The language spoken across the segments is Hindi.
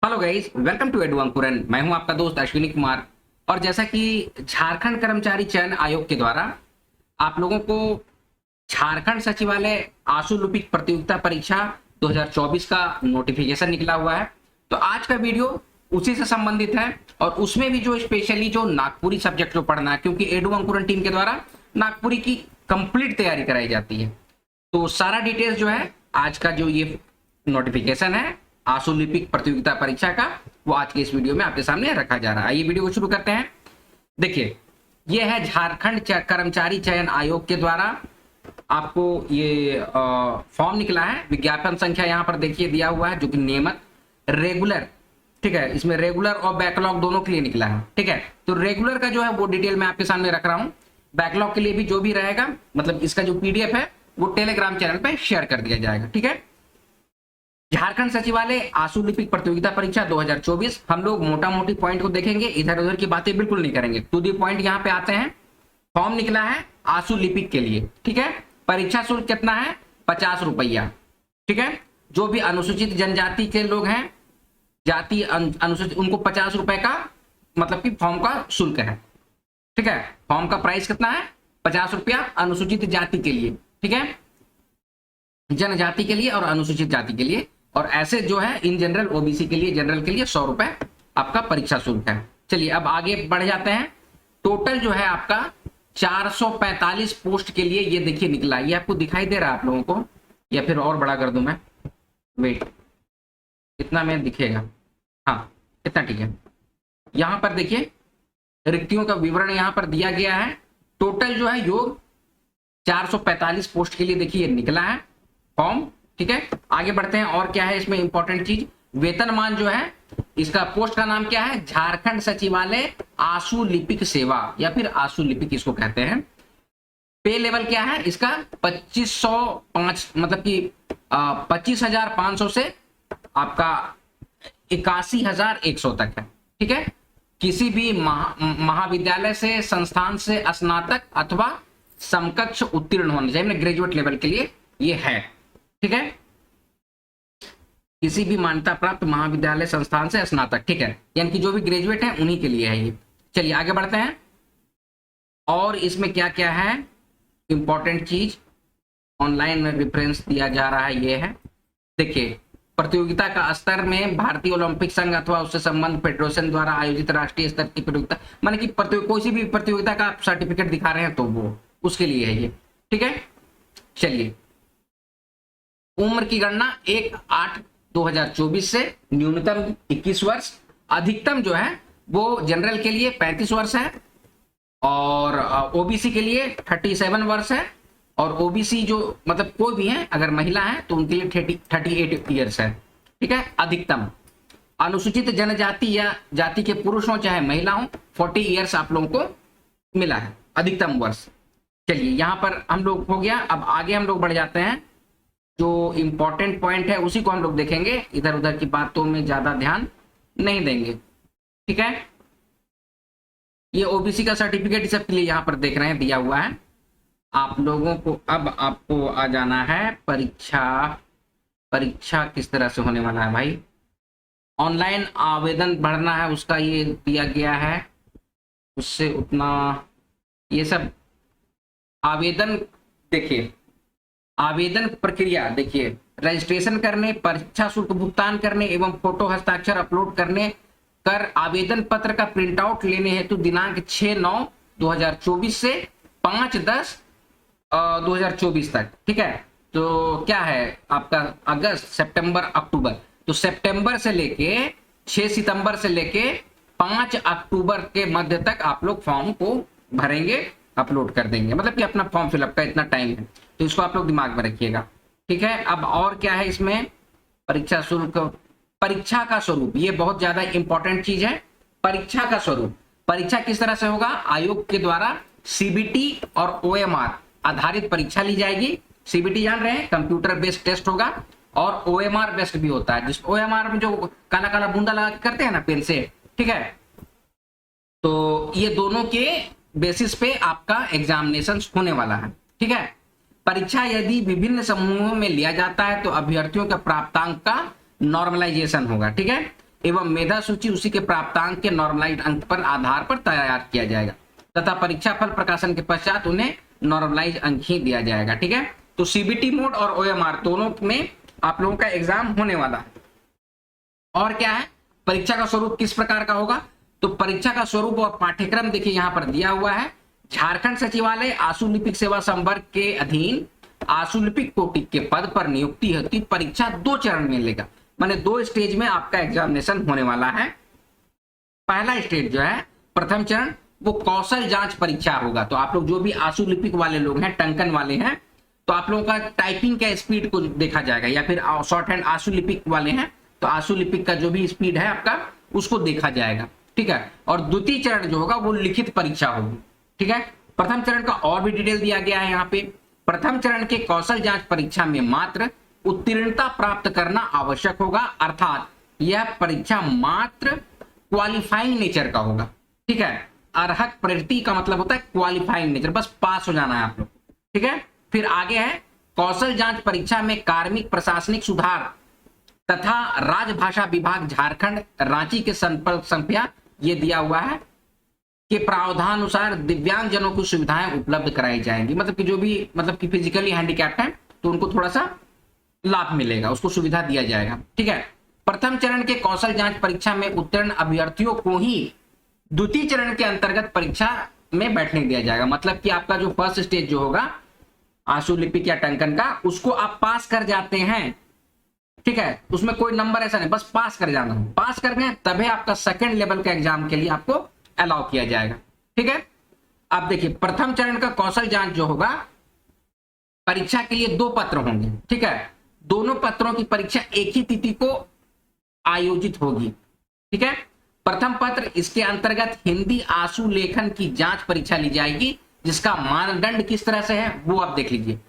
Hello guys, welcome to Edu Ankuran. मैं हूं आपका दोस्त अश्विनी कुमार। और जैसा कि झारखंड कर्मचारी चयन आयोग के द्वारा आप लोगों को झारखंड सचिवालय आशु लिपिक प्रतियोगिता परीक्षा 2024 का नोटिफिकेशन निकला हुआ है, तो आज का वीडियो उसी से संबंधित है। और उसमें भी जो स्पेशली जो नागपुरी सब्जेक्ट जो पढ़ना है, क्योंकि एडू अंकुरन टीम के द्वारा नागपुरी की कंप्लीट तैयारी कराई जाती है, तो सारा डिटेल्स जो है आज का जो ये नोटिफिकेशन है आशु लिपिक प्रतियोगिता परीक्षा का, वो आज के इस वीडियो में आपके सामने रखा जा रहा है। आइए वीडियो को शुरू करते हैं। देखिए, ये है झारखंड कर्मचारी चयन आयोग के द्वारा आपको ये फॉर्म निकला है। विज्ञापन संख्या यहाँ पर देखिए दिया हुआ है, जो कि नियमित रेगुलर, ठीक है, इसमें रेगुलर और बैकलॉग दोनों के लिए निकला है। ठीक है, तो रेगुलर का जो है वो डिटेल मैं आपके सामने रख रहा हूँ। बैकलॉग के लिए भी जो भी रहेगा, मतलब इसका जो पीडीएफ है वो टेलीग्राम चैनल पे शेयर कर दिया जाएगा। ठीक है, झारखंड सचिवालय आशु लिपिक प्रतियोगिता परीक्षा 2024 हम लोग मोटा मोटी पॉइंट को देखेंगे, इधर उधर की बातें बिल्कुल नहीं करेंगे। टू दी पॉइंट यहाँ पे आते हैं। फॉर्म निकला है आशु लिपिक के लिए। ठीक है, परीक्षा शुल्क कितना है? 50 रुपया। ठीक है, जो भी अनुसूचित जनजाति के लोग हैं, जाति अनुसूचित, उनको 50 रुपए का मतलब कि फॉर्म का शुल्क है। ठीक है, फॉर्म का प्राइस कितना है? 50 रुपया अनुसूचित जाति के लिए। ठीक है, जनजाति के लिए और अनुसूचित जाति के लिए। और ऐसे जो है इन जनरल ओबीसी के लिए, जनरल के लिए 100 रुपए आपका परीक्षा शुल्क है। चलिए अब आगे बढ़ जाते हैं। टोटल जो है आपका 445 पोस्ट के लिए ये देखिए निकला। ये आपको दिखाई दे रहा है आप लोगों को, या फिर और बड़ा कर दूं मैं? वेट, इतना में दिखेगा? हाँ, इतना ठीक है। यहां पर देखिए रिक्तियों का विवरण यहां पर दिया गया है। टोटल जो है योग 445 पोस्ट के लिए देखिए निकला है फॉर्म। ठीक है, आगे बढ़ते हैं। और क्या है इसमें इंपॉर्टेंट चीज? वेतनमान जो है इसका, पोस्ट का नाम क्या है? झारखंड सचिवालय आशु लिपिक सेवा, या फिर आशु लिपिक इसको कहते हैं। पे लेवल क्या है इसका? 2505, मतलब कि 25,500 से आपका 81,100 तक है। ठीक है, किसी भी महाविद्यालय से, संस्थान से स्नातक अथवा समकक्ष उत्तीर्ण होना चाहिए, ग्रेजुएट लेवल के लिए ये है। ठीक है, किसी भी मान्यता प्राप्त महाविद्यालय संस्थान से स्नातक, ठीक है, यानी कि जो भी ग्रेजुएट है उन्हीं के लिए है ये। चलिए आगे बढ़ते हैं। और इसमें क्या क्या है इंपॉर्टेंट चीज, ऑनलाइन रेफरेंस दिया जा रहा है, ये है। देखिए, प्रतियोगिता का स्तर में भारतीय ओलंपिक संघ अथवा उससे संबंध फेडरेशन द्वारा आयोजित राष्ट्रीय स्तर की प्रतियोगिता, माने कि कोई भी प्रतियोगिता का आप सर्टिफिकेट दिखा रहे हैं तो वो उसके लिए है ये। ठीक है, चलिए उम्र की गणना 1/8/2024 से न्यूनतम 21 वर्ष, अधिकतम जो है वो जनरल के लिए 35 वर्ष है, और ओबीसी के लिए 37 वर्ष है, और ओबीसी जो मतलब कोई भी है अगर महिला है तो उनके लिए 38 ईयर्स है। ठीक है, अधिकतम। अनुसूचित जनजाति या जाति के पुरुष हो चाहे महिला हो, 40 ईयर्स आप लोगों को मिला है अधिकतम वर्ष। चलिए यहाँ पर हम लोग हो गया। अब आगे हम लोग बढ़ जाते हैं। जो इंपॉर्टेंट पॉइंट है उसी को हम लोग देखेंगे, इधर उधर की बातों में ज्यादा ध्यान नहीं देंगे। ठीक है, ये ओबीसी का सर्टिफिकेट सबके लिए यहाँ पर देख रहे हैं दिया हुआ है आप लोगों को। अब आपको आ जाना है परीक्षा किस तरह से होने वाला है भाई। ऑनलाइन आवेदन भरना है, उसका ये दिया गया है, उससे उतना ये सब आवेदन। देखिए आवेदन प्रक्रिया, देखिए रजिस्ट्रेशन करने, परीक्षा शुल्क भुगतान करने एवं फोटो हस्ताक्षर अपलोड करने कर आवेदन पत्र का प्रिंट आउट लेने हेतु दिनांक 6/9/2024 से 5/10/2024 तक। ठीक है, तो क्या है आपका अगस्त, सितंबर, अक्टूबर, तो सितंबर से लेके 6 सितंबर से लेके 5 अक्टूबर के मध्य तक आप लोग फॉर्म को भरेंगे, अपलोड कर देंगे, मतलब कि अपना फॉर्म फिलअप का इतना टाइम है, तो इसको आप लोग दिमाग में रखिएगा। ठीक है, अब और क्या है इसमें? परीक्षा शुल्क, परीक्षा का स्वरूप, ये बहुत ज्यादा इंपॉर्टेंट चीज है। परीक्षा का स्वरूप, परीक्षा किस तरह से होगा? आयोग के द्वारा सीबीटी और ओएमआर आधारित परीक्षा ली जाएगी। सीबीटी जान रहे हैं, कंप्यूटर बेस्ड टेस्ट होगा, और ओएमआर बेस्ड भी होता है, जिस ओएमआर में जो काला काला बूंदा लगा के करते हैं ना पेन से। ठीक है, तो ये दोनों के बेसिस पे आपका एग्जामिनेशन होने वाला है। ठीक है, परीक्षा यदि विभिन्न समूहों में लिया जाता है तो अभ्यर्थियों के प्राप्तांक का नॉर्मलाइजेशन होगा। ठीक है, एवं मेधा सूची उसी के प्राप्तांक के नॉर्मलाइज्ड अंक पर आधार पर तैयार किया जाएगा तथा परीक्षा फल प्रकाशन के पश्चात उन्हें नॉर्मलाइज अंक ही दिया जाएगा। ठीक है, तो सीबीटी मोड और ओएमआर दोनों में आप लोगों का एग्जाम होने वाला है। और क्या है, परीक्षा का स्वरूप किस प्रकार का होगा, तो परीक्षा का स्वरूप और पाठ्यक्रम देखिए यहां पर दिया हुआ है। झारखंड सचिवालय आशु लिपिक सेवा संवर्ग के अधीन आशु लिपिक कोटि के पद पर नियुक्ति हेतु परीक्षा 2 चरण में लेगा, माने 2 स्टेज में आपका एग्जामिनेशन होने वाला है। पहला स्टेज जो है, प्रथम चरण, वो कौशल जांच परीक्षा होगा। तो आप लोग जो भी आशु लिपिक वाले लोग हैं, टंकन वाले हैं, तो आप लोगों का टाइपिंग का स्पीड को देखा जाएगा, या फिर शॉर्ट हैंड आशु लिपिक वाले हैं तो आशु लिपिक का जो भी स्पीड है आपका उसको देखा जाएगा। ठीक है, और द्वितीय चरण जो होगा वो लिखित परीक्षा होगी। ठीक है, प्रथम चरण का और भी डिटेल दिया गया है यहाँ पे। प्रथम चरण के कौशल जांच परीक्षा में मात्र उत्तीर्णता प्राप्त करना आवश्यक होगा, अर्थात यह परीक्षा मात्र क्वालिफाइंग नेचर का होगा। ठीक है, अर्हक प्रगति का मतलब होता है क्वालिफाइंग नेचर, बस पास हो जाना है आप लोग। ठीक है, फिर आगे है कौशल जांच परीक्षा में कार्मिक प्रशासनिक सुधार तथा राजभाषा विभाग झारखंड रांची के संपर्क संख्या ये दिया हुआ है कि प्रावधानुसार दिव्यांग जनों की सुविधाएं उपलब्ध कराई जाएंगी, मतलब कि जो भी मतलब कि फिजिकली हैंडीकैप्ड हैं तो उनको थोड़ा सा लाभ मिलेगा, उसको सुविधा दिया जाएगा। ठीक है, प्रथम चरण के कौशल जांच परीक्षा में उत्तीर्ण अभ्यर्थियों को ही द्वितीय चरण के अंतर्गत परीक्षा में बैठने दिया जाएगा, मतलब कि आपका जो फर्स्ट स्टेज जो होगा आशु लिपिक या टंकन का, उसको आप पास कर जाते हैं। ठीक है, उसमें कोई नंबर ऐसा नहीं, बस पास कर जाना है, पास कर गए तभी आपका सेकंड लेवल का एग्जाम के लिए आपको अलाउ किया जाएगा। ठीक है, अब देखिए प्रथम चरण का कौशल जांच जो होगा, परीक्षा के लिए 2 पत्र होंगे। ठीक है, दोनों पत्रों की परीक्षा एक ही तिथि को आयोजित होगी। ठीक है, प्रथम पत्र, इसके अंतर्गत हिंदी आशु लेखन की जांच परीक्षा ली जाएगी, जिसका मानदंड किस तरह से है वो आप देख लीजिए।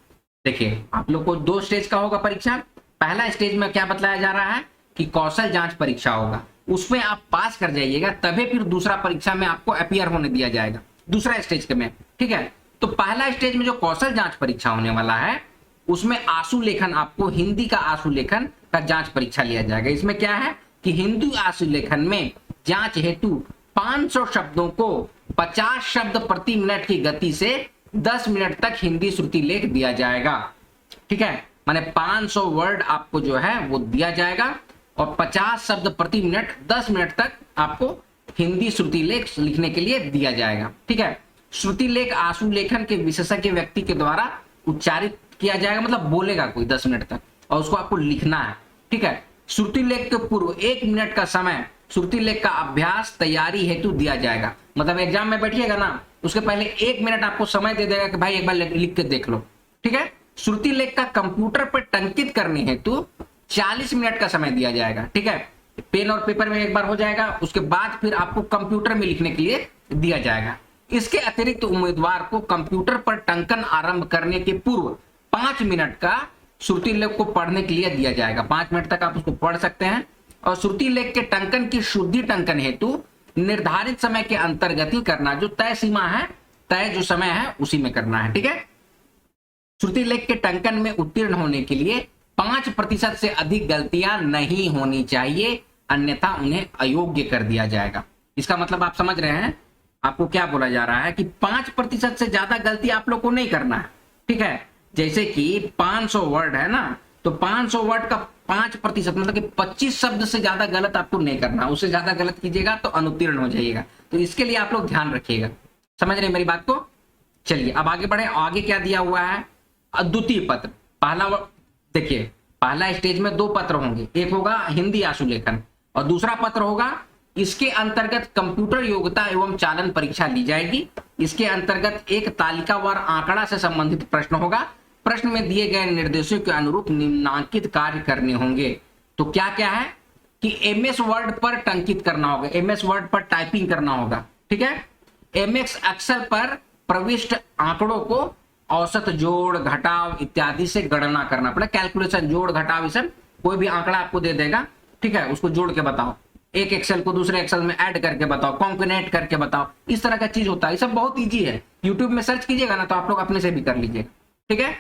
देखिए आप लोग को 2 स्टेज का होगा परीक्षा। पहला स्टेज में क्या बतलाया जा रहा है कि कौशल जांच परीक्षा होगा, उसमें आप पास कर जाइएगा तभी फिर दूसरा परीक्षा में आपको अपीयर होने दिया जाएगा, दूसरा स्टेज के में। ठीक है, तो पहला स्टेज में जो कौशल जांच परीक्षा होने वाला है उसमें आशु लेखन, आपको हिंदी का आशु लेखन का जांच परीक्षा लिया जाएगा। इसमें क्या है कि हिंदी आशु लेखन में जांच हेतु 500 शब्दों को 50 शब्द प्रति मिनट की गति से 10 मिनट तक हिंदी श्रुति लेख दिया जाएगा। ठीक है, माने 500 वर्ड आपको जो है वो दिया जाएगा और 50 शब्द प्रति मिनट 10 मिनट तक आपको हिंदी श्रुति लेख लिखने के लिए दिया जाएगा। ठीक है, श्रुति लेख आशु लेखन के विशेषज्ञ व्यक्ति के द्वारा उच्चारित किया जाएगा, मतलब बोलेगा कोई 10 मिनट तक और उसको आपको लिखना है। ठीक है, श्रुति लेख के पूर्व 1 मिनट का समय श्रुति लेख का अभ्यास तैयारी हेतु दिया जाएगा, मतलब एग्जाम में बैठिएगा ना उसके पहले 1 मिनट आपको समय दे देगा कि भाई एक बार लिख के देख लो। ठीक है, श्रुति लेख का कंप्यूटर पर टंकित करने हेतु 40 मिनट का समय दिया जाएगा। ठीक है, पेन और पेपर में एक बार हो जाएगा, उसके बाद फिर आपको कंप्यूटर में लिखने के लिए दिया जाएगा। इसके अतिरिक्त उम्मीदवार को कंप्यूटर पर टंकन आरंभ करने के पूर्व 5 मिनट का श्रुति लेख को पढ़ने के लिए दिया जाएगा। 5 मिनट तक आप उसको पढ़ सकते हैं और श्रुति लेख के टंकन की शुद्धि टंकन हेतु निर्धारित समय के अंतर्गत ही करना, जो तय सीमा है, तय जो समय है उसी में करना है। ठीक है, श्रुति लेख के टंकन में उत्तीर्ण होने के लिए 5% से अधिक गलतियां नहीं होनी चाहिए, अन्यथा उन्हें अयोग्य कर दिया जाएगा। इसका मतलब आप समझ रहे हैं, आपको क्या बोला जा रहा है कि 5% से ज्यादा गलती आप लोग को नहीं करना है। ठीक है, जैसे कि 500 वर्ड है ना, तो 500 वर्ड का 5% मतलब कि 25 शब्द से ज्यादा गलत आपको नहीं करना, उससे ज्यादा गलत कीजिएगा तो अनुत्तीर्ण हो जाइएगा। तो इसके लिए आप लोग ध्यान रखिएगा, समझ रहे हैं मेरी बात को। चलिए अब आगे बढ़े, आगे क्या दिया हुआ है, द्वितीय पत्र। पहला देखिए, पहला स्टेज में 2 पत्र होंगे, एक होगा हिंदी आशु लेखन और दूसरा पत्र होगा, इसके अंतर्गत कंप्यूटर योग्यता एवं चालन परीक्षा ली जाएगी। इसके अंतर्गत एक तालिकावार आंकड़ा से संबंधित प्रश्न होगा, प्रश्न में दिए गए निर्देशों के अनुरूप निम्नांकित कार्य करने होंगे। तो क्या क्या है कि एमएस वर्ड पर टंकित करना होगा, एमएस वर्ड पर टाइपिंग करना होगा। ठीक है, एमएस एक्सेल पर प्रविष्ट आंकड़ों को औसत, जोड़, घटाव इत्यादि से गणना करना पड़े, कैलकुलेशन, जोड़, घटाव, इसे कोई भी आंकड़ा आपको दे देगा। ठीक है, उसको जोड़ के बताओ, एक एक्सेल को दूसरे एक्सेल में ऐड करके बताओ, कॉन्कनेट करके बताओ, इस तरह का चीज होता है। ये सब बहुत इजी है, यूट्यूब में सर्च कीजिएगा ना तो आप लोग अपने से भी कर लीजिएगा। ठीक है,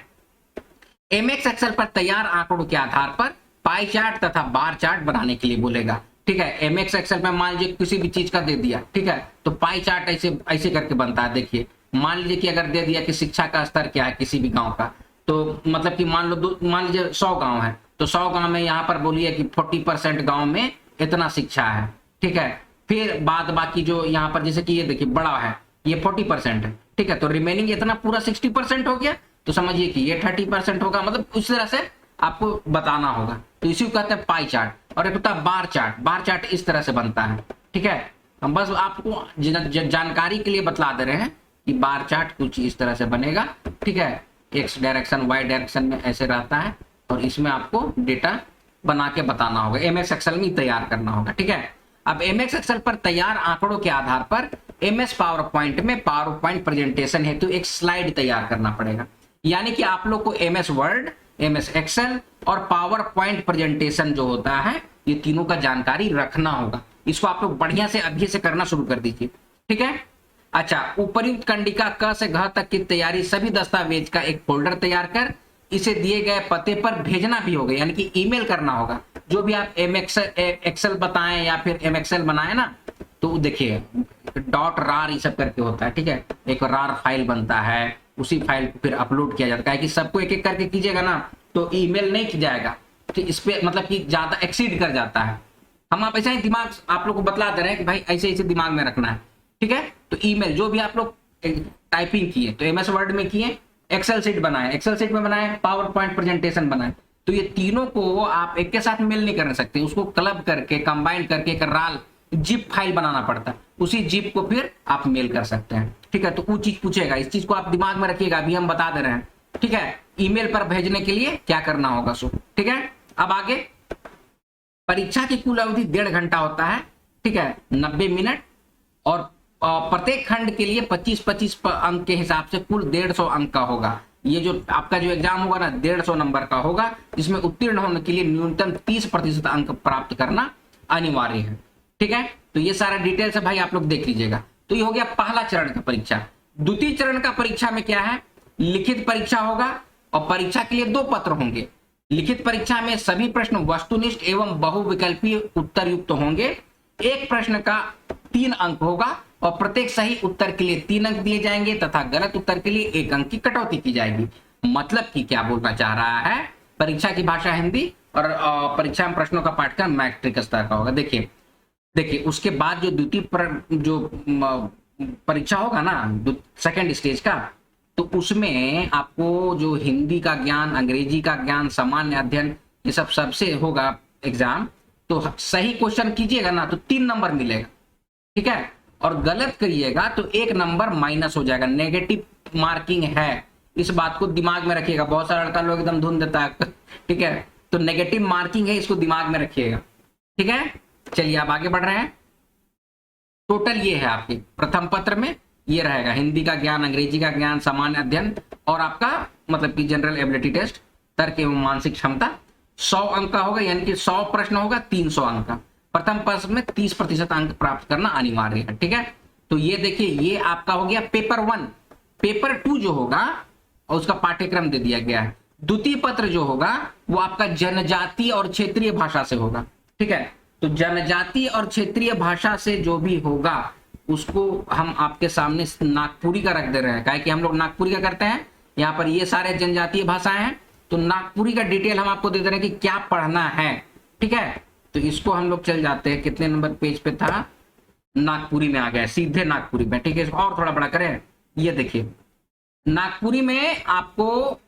एमएक्स एक्सेल पर तैयार आंकड़ों के आधार पर पाई चार्ट तथा बार चार्ट बनाने के लिए बोलेगा, ठीक है। एमएक्स एक्सेल में मान लीजिए किसी भी चीज का दे दिया, ठीक है, तो पाई चार्ट ऐसे ऐसे करके बनता है। देखिए मान लीजिए कि अगर दे दिया कि शिक्षा का स्तर क्या है किसी भी गांव का, तो मतलब कि मान लीजिए 100 गांव है, तो 100 गांव में यहाँ पर बोलिए कि 40% गांव में इतना शिक्षा है, ठीक है। फिर बाद बाकी जो यहाँ पर जैसे कि ये देखिए बड़ा है, ये 40% है, ठीक है, तो रिमेनिंग इतना पूरा 60% हो गया, तो समझिए कि ये 30% होगा। मतलब उस तरह से आपको बताना होगा, तो इसी को कहते हैं पाई चार्ट। और एक होता है बार चार्ट। बार चार्ट इस तरह से बनता है, ठीक है। हम बस आपको जानकारी के लिए बतला दे रहे हैं कि बार चार्ट कुछ इस तरह से बनेगा, ठीक है। एक्स डायरेक्शन वाई डायरेक्शन में ऐसे रहता है, और इसमें आपको डेटा बना के बताना होगा, एमएस एक्सेल में तैयार करना होगा, ठीक है। अब एमएस एक्सेल पर तैयार आंकड़ों के आधार पर एमएस पावर पॉइंट में पावर पॉइंट प्रेजेंटेशन हेतु एक स्लाइड तैयार करना पड़ेगा। यानी कि आप लोग को एमएस वर्ड, एमएस एक्सेल और पावर पॉइंट प्रेजेंटेशन जो होता है, ये तीनों का जानकारी रखना होगा। इसको आप लोग बढ़िया से अभी से करना शुरू कर दीजिए, ठीक है। अच्छा, उपर्युक्त कंडिका क से घ तक की तैयारी सभी दस्तावेज का एक फोल्डर तैयार कर इसे दिए गए पते पर भेजना भी होगा, यानी कि ईमेल करना होगा। जो भी आप एक्सेल बताएं या फिर एमएक्सेल बनाए ना, तो देखिए डॉट रार ये सब करके होता है, ठीक है। एक रार फाइल बनता है, उसी फाइल को फिर अपलोड किया जाता है कि सबको एक एक करके कीजिएगा ना तो ईमेल नहीं किया जाएगा, तो इस पे मतलब कि ज्यादा एक्सीड कर जाता है। हम आप ऐसा ही दिमाग आप लोग को बतला दे रहे हैं कि भाई ऐसे ऐसे दिमाग में रखना है, ठीक है। तो ईमेल जो भी आप लोग टाइपिंग किए, तो एमएस वर्ड में किए, एक्सेल सीट बनाए, एक्सेल सीट में बनाए, पावर पॉइंट प्रेजेंटेशन बनाए, तो ये तीनों को आप एक के साथ मेल नहीं कर सकते, उसको क्लब करके कंबाइन करके एक राल जिप फाइल बनाना पड़ता है। उसी जिप को फिर आप मेल कर सकते हैं, ठीक है। तो वो चीज पूछेगा, इस चीज को आप दिमाग में रखिएगा, अभी हम बता दे रहे हैं, ठीक है। ईमेल पर भेजने के लिए क्या करना होगा सो, ठीक है। अब आगे, परीक्षा की कुल अवधि 1.5 घंटा होता है, ठीक है, 90 मिनट, और प्रत्येक खंड के लिए 25-25 अंक के हिसाब से कुल 150 अंक का होगा। ये जो आपका जो एग्जाम होगा ना 150 नंबर का होगा, जिसमें उत्तीर्ण होने के लिए न्यूनतम 30% अंक प्राप्त करना अनिवार्य है, ठीक है। तो ये सारा डिटेल्स है भाई, आप लोग देख लीजिएगा। तो ये हो गया पहला चरण का परीक्षा। द्वितीय चरण का परीक्षा में क्या है, लिखित परीक्षा होगा, और परीक्षा के लिए 2 पत्र होंगे। लिखित परीक्षा में सभी प्रश्न वस्तुनिष्ठ एवं बहुविकल्पीय उत्तर युक्त होंगे। एक प्रश्न का 3 अंक होगा, और प्रत्येक सही उत्तर के लिए 3 अंक दिए जाएंगे तथा गलत उत्तर के लिए 1 अंक की कटौती की जाएगी। मतलब कि क्या बोलना चाह रहा है, परीक्षा की भाषा हिंदी और परीक्षा में प्रश्नों का पाठ्यक्रम मैट्रिक स्तर का होगा। देखिए उसके बाद जो द्वितीय जो परीक्षा होगा ना, सेकेंड स्टेज का, तो उसमें आपको जो हिंदी का ज्ञान, अंग्रेजी का ज्ञान, सामान्य अध्ययन, ये सब सबसे होगा एग्जाम। तो सही क्वेश्चन कीजिएगा ना तो 3 नंबर मिलेगा, ठीक है, और गलत करिएगा तो 1 नंबर माइनस हो जाएगा, नेगेटिव मार्किंग है। इस बात को दिमाग में रखिएगा, बहुत सारा लड़का लोग एकदम धुन देता है, ठीक है, तो नेगेटिव मार्किंग है, इसको दिमाग में रखिएगा, ठीक है। चलिए आप आगे बढ़ रहे हैं। टोटल ये है आपके प्रथम पत्र में, ये रहेगा हिंदी का ज्ञान, अंग्रेजी का ज्ञान, सामान्य अध्ययन, और आपका मतलब कि जनरल एबिलिटी टेस्ट, तर्क एवं मानसिक क्षमता 100 अंक का होगा, यानी कि 100 प्रश्न होगा, 300 अंक का। प्रथम पत्र में 30% अंक प्राप्त करना अनिवार्य है, ठीक है। तो ये देखिए, ये आपका हो गया पेपर 1। पेपर 2 जो होगा और उसका पाठ्यक्रम दे दिया गया है। द्वितीय पत्र जो होगा वो आपका जनजातीय और क्षेत्रीय भाषा से होगा, ठीक है। तो जनजातीय और क्षेत्रीय भाषा से जो भी होगा उसको हम आपके सामने नागपुरी का रख दे रहे हैं, काहे कि हम लोग नागपुरी का करते हैं। यहाँ पर ये सारे जनजातीय भाषाएं हैं, तो नागपुरी का डिटेल हम आपको दे दे रहे हैं कि क्या पढ़ना है, ठीक है। तो इसको हम लोग चल जाते हैं, कितने नंबर पेज पे था, नागपुरी में आ गया, सीधे नागपुरी में, ठीक है। इसको और थोड़ा बड़ा करें, ये देखिए नागपुरी में आपको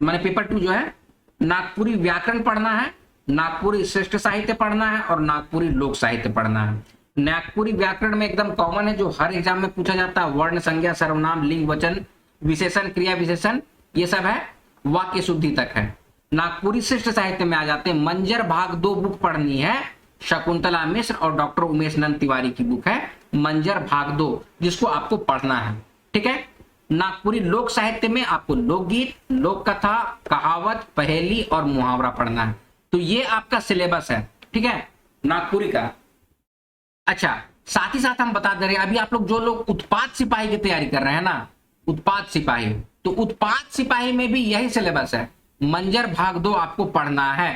मैंने पेपर 2 जो है, नागपुरी व्याकरण पढ़ना है, नागपुरी श्रेष्ठ साहित्य पढ़ना है, और नागपुरी लोक साहित्य पढ़ना है। नागपुरी व्याकरण में एकदम कॉमन है, जो हर एग्जाम में पूछा जाता है, वर्ण, संज्ञा, सर्वनाम, लिंग, वचन, विशेषण, क्रिया विशेषण, ये सब है, वाक्य शुद्धि तक है। नागपुरी श्रेष्ठ साहित्य में आ जाते हैं, मंजर भाग 2 बुक पढ़नी है, शकुंतला मिश्र और डॉक्टर उमेश नंद तिवारी की बुक है मंजर भाग 2, जिसको आपको पढ़ना है, ठीक है। नागपुरी लोक साहित्य में आपको लोकगीत, लोक कथा, कहावत, पहेली और मुहावरा पढ़ना है। तो ये आपका सिलेबस है, ठीक है, नागपुरी का। अच्छा, साथ ही साथ हम बता दे रहे हैं, अभी आप लोग जो लोग उत्पाद सिपाही की तैयारी कर रहे हैं ना, उत्पाद सिपाही, तो उत्पाद सिपाही में भी यही सिलेबस है, मंजर भाग 2 आपको पढ़ना है,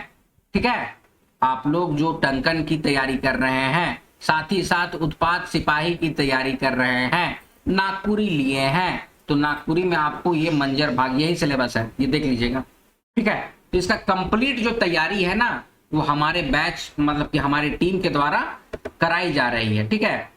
ठीक है। आप लोग जो टंकन की तैयारी कर रहे हैं, साथ ही साथ उत्पाद सिपाही की तैयारी कर रहे हैं, नागपुरी लिए हैं, तो नागपुरी में आपको ये मंजर भाग यही सिलेबस है, ये देख लीजिएगा। ठीक है, तो इसका कंप्लीट जो तैयारी है ना वो हमारे बैच मतलब कि हमारी टीम के द्वारा कराई जा रही है। ठीक है,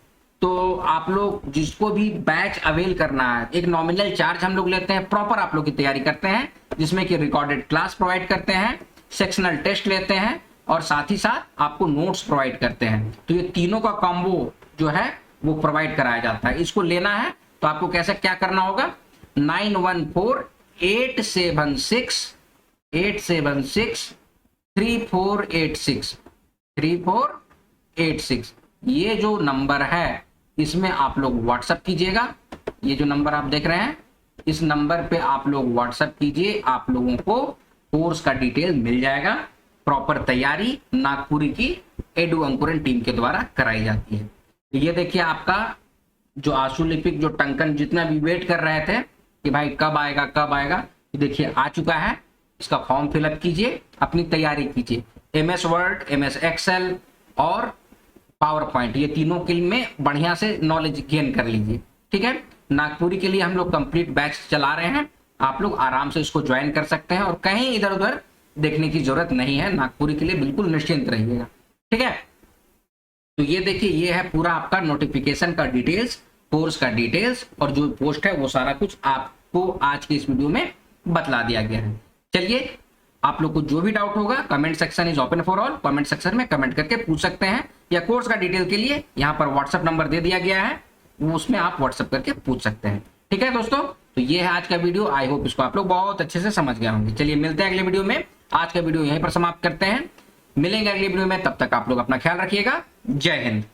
तो आप लोग जिसको भी बैच अवेल करना है, एक नॉमिनल चार्ज हम लोग लेते हैं, प्रॉपर आप लोग की तैयारी करते हैं, जिसमें कि रिकॉर्डेड क्लास प्रोवाइड करते हैं, सेक्शनल टेस्ट लेते हैं और साथ ही साथ आपको नोट्स प्रोवाइड करते हैं। तो ये तीनों का कॉम्बो जो है वो प्रोवाइड कराया जाता है। इसको लेना है तो आपको कैसे क्या करना होगा, 9148763486 ये जो नंबर है इसमें आप लोग व्हाट्सएप कीजिएगा। ये जो नंबर आप देख रहे हैं इस नंबर पे आप लोग व्हाट्सएप कीजिए, आप लोगों को कोर्स का डिटेल मिल जाएगा। प्रॉपर तैयारी नागपुरी की एडू अंकुरन टीम के द्वारा कराई जाती है। ये देखिए आपका जो आशुलिपिक जो टंकन जितना भी वेट कर रहे थे कि भाई कब आएगा कब आएगा, ये देखिए आ चुका है। इसका फॉर्म फिलअप कीजिए, अपनी तैयारी कीजिए। MS वर्ड, MS एक्सेल और पावर पॉइंट ये तीनों के में बढ़िया से नॉलेज गेन कर लीजिए। ठीक है, नागपुरी के लिए हम लोग कंप्लीट बैच चला रहे हैं, आप लोग आराम से इसको ज्वाइन कर सकते हैं और कहीं इधर उधर देखने की जरूरत नहीं है। नागपुरी के लिए बिल्कुल निश्चिंत रहिएगा। ठीक है, तो ये देखिए ये है पूरा आपका नोटिफिकेशन का डिटेल्स, कोर्स का डिटेल्स और जो पोस्ट है वो सारा कुछ आपको आज के इस वीडियो में बतला दिया गया है। चलिए, आप लोग को जो भी डाउट होगा comment section is open for all, comment section में कमेंट करके पूछ सकते हैं, या कोर्स का डिटेल के लिए यहाँ पर व्हाट्सएप नंबर दे दिया गया है, वो उसमें आप व्हाट्सएप करके पूछ सकते हैं। ठीक है दोस्तों, तो ये है आज का वीडियो। आई होप इसको आप लोग बहुत अच्छे से समझ गए होंगे। चलिए मिलते हैं अगले वीडियो में। आज का वीडियो यहीं पर समाप्त करते हैं, मिलेंगे अगले वीडियो में, तब तक आप लोग अपना ख्याल रखिएगा। जय हिंद।